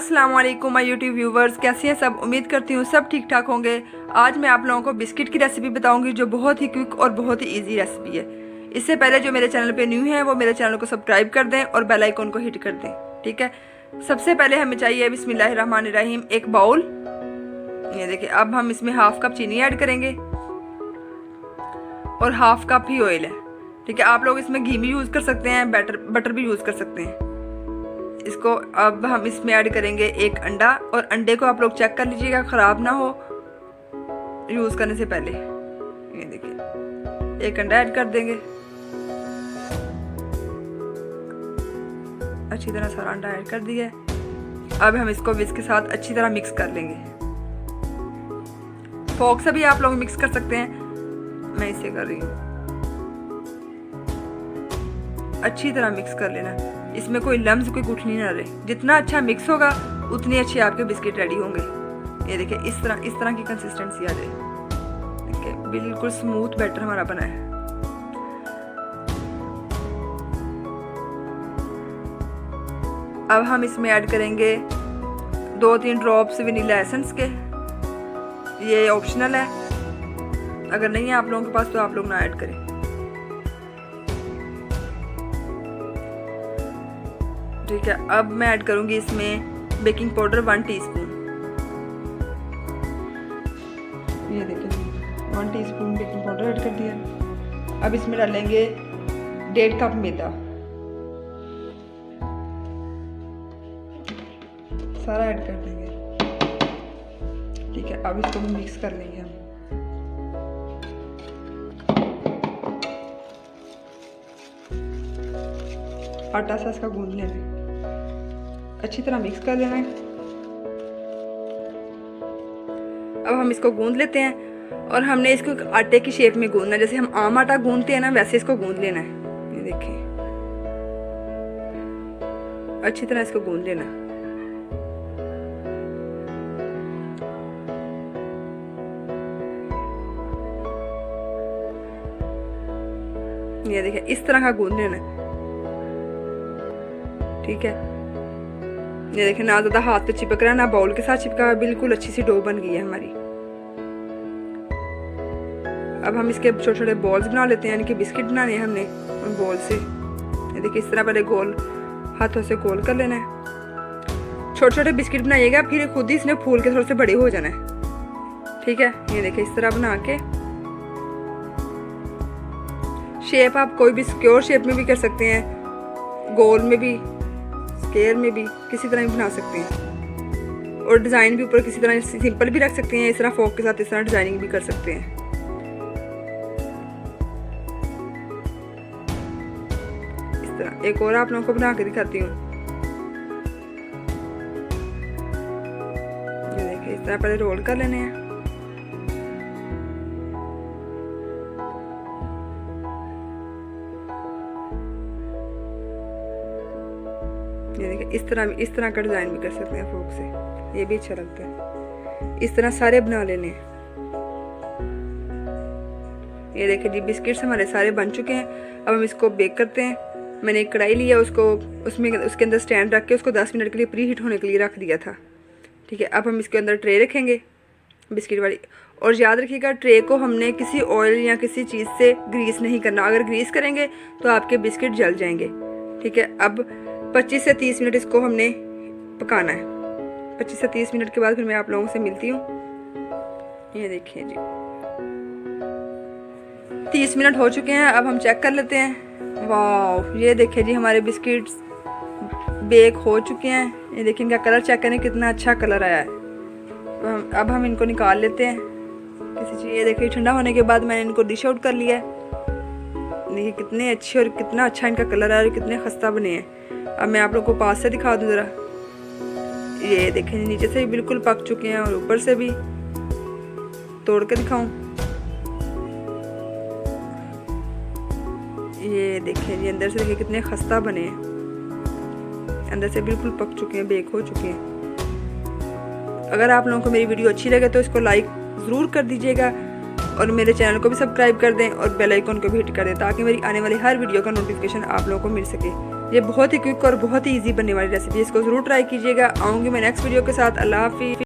अस्सलाम वालेकुम my YouTube viewers, कैसे हैं सब। उम्मीद करती हूँ सब ठीक ठाक होंगे। आज मैं आप लोगों को बिस्किट की रेसिपी बताऊंगी जो बहुत ही क्विक और बहुत ही इजी रेसिपी है। इससे पहले जो मेरे चैनल पे न्यू है वो मेरे चैनल को सब्सक्राइब कर दें और बेल आइकन को हिट कर दें। ठीक है, सबसे पहले हमें चाहिए बिस्मिल्लाहिर्रहमानिर्रहीम एक बाउल। ये देखिए, अब हम इसमें हाफ कप चीनी ऐड करेंगे और हाफ कप ही ऑयल है। ठीक है, आप लोग इसमें घी भी यूज़ कर सकते हैं, बटर भी यूज़ कर सकते हैं इसको। अब हम इसमें ऐड करेंगे एक अंडा, और अंडे को आप लोग चेक कर लीजिएगा ख़राब ना हो यूज़ करने से पहले। ये देखिए, एक अंडा ऐड कर देंगे। अच्छी तरह सारा अंडा ऐड कर दिया है। अब हम इसको विस्क के साथ अच्छी तरह मिक्स कर लेंगे। फोक से भी आप लोग मिक्स कर सकते हैं, मैं इसे कर रही हूँ। अच्छी तरह मिक्स कर लेना, इसमें कोई लम्स कोई गुठली ना रहे। जितना अच्छा मिक्स होगा उतनी अच्छी आपके बिस्किट रेडी होंगे। ये देखिए, इस तरह की कंसिस्टेंसी आ जाए। देखिए, बिल्कुल स्मूथ बैटर हमारा बना है। अब हम इसमें ऐड करेंगे 2-3 ड्रॉप्स वनीला एसेंस के। ये ऑप्शनल है, अगर नहीं है आप लोगों के पास तो आप लोग ना ऐड करें। ठीक है, अब मैं ऐड करूंगी इसमें बेकिंग पाउडर 1 टीस्पून। ये देखिए, 1 टीस्पून बेकिंग पाउडर ऐड कर दिया। अब इसमें डालेंगे 1.5 कप मैदा, सारा ऐड कर देंगे। ठीक है, अब इसको भी मिक्स कर लेंगे हम। आटा सा इसका गूंद लेना है, अच्छी तरह मिक्स कर लेना है। अब हम इसको गूंद लेते हैं और हमने इसको आटे की शेप में गूंदना है। जैसे हम आम आटा गूंदते हैं ना, वैसे इसको गूंद लेना है। ये देखिए, अच्छी तरह इसको गूंद लेना। ये देखिए, इस तरह का गूंद लेना है। ठीक है, ये देखिए, ना ज़्यादा हाथ पे चिपक रहा है ना बाउल के साथ चिपका हुआ, बिल्कुल अच्छी सी डो बन गई है हमारी। अब हम इसके छोटे छोटे बॉल्स बना लेते हैं, यानी कि बिस्किट बनाने हैं हमने बॉल से। ये देखिए, इस तरह पहले गोल हाथों से गोल कर लेना है। छोटे छोटे बिस्किट बनाइएगा, फिर खुद ही इसने फूल के थोड़े से बड़े हो जाना है। ठीक है, ये देखिए, इस तरह बना के शेप आप कोई भी स्क्वायर शेप में भी कर सकते हैं, गोल में भी, स्क्वायर में भी, किसी तरह भी बना सकते हैं। और डिज़ाइन भी ऊपर किसी तरह सिंपल भी रख सकते हैं, इस तरह फोक के साथ इस तरह डिजाइनिंग भी कर सकते हैं। इस तरह एक और आप लोगों को बना के दिखाती हूँ। ये देखिए, इस तरह पहले रोल कर लेने हैं। ये देखिए, इस तरह का डिज़ाइन भी कर सकते हैं फोक से, ये भी अच्छा लगता है। इस तरह सारे बना लेने हैं। ये देखिए जी, बिस्किट्स हमारे सारे बन चुके हैं। अब हम इसको बेक करते हैं। मैंने एक कढ़ाई लिया, उसके अंदर स्टैंड रख के उसको 10 मिनट के लिए प्री हीट होने के लिए रख दिया था। ठीक है, अब हम इसके अंदर ट्रे रखेंगे बिस्किट वाली। और याद रखिएगा, ट्रे को हमने किसी ऑयल या किसी चीज़ से ग्रीस नहीं करना। अगर ग्रीस करेंगे तो आपके बिस्किट जल जाएंगे। ठीक है, अब 25 से 30 मिनट इसको हमने पकाना है। 25 से 30 मिनट के बाद फिर मैं आप लोगों से मिलती हूँ। ये देखिए जी, 30 मिनट हो चुके हैं। अब हम चेक कर लेते हैं। वाह, ये देखिए जी, हमारे बिस्किट्स बेक हो चुके हैं। ये देखिए, इनका कलर चेक करें, कितना अच्छा कलर आया है। अब हम इनको निकाल लेते हैं किसी चीज़। ये देखिए, ठंडा होने के बाद मैंने इनको डिश आउट कर लिया है। देखिए, कितने अच्छे और कितना अच्छा इनका कलर आया और कितने खस्ता बने हैं। अब मैं आप लोग को पास से दिखा दूँ ज़रा। ये देखें, नीचे से भी बिल्कुल पक चुके हैं और ऊपर से भी। तोड़ के दिखाऊं? ये देखें जी, अंदर से देखिए कितने खस्ता बने हैं। अंदर से बिल्कुल पक चुके हैं, बेक हो चुके हैं। अगर आप लोगों को मेरी वीडियो अच्छी लगे तो इसको लाइक ज़रूर कर दीजिएगा और मेरे चैनल को भी सब्सक्राइब कर दें और बेल आइकन को भी हिट कर दें, ताकि मेरी आने वाली हर वीडियो का नोटिफिकेशन आप लोगों को मिल सके। ये बहुत ही क्विक और बहुत ही ईजी बनने वाली रेसिपी है, इसको ज़रूर ट्राई कीजिएगा। आऊँगी मैं नेक्स्ट वीडियो के साथ। अल्लाह हाफिज़।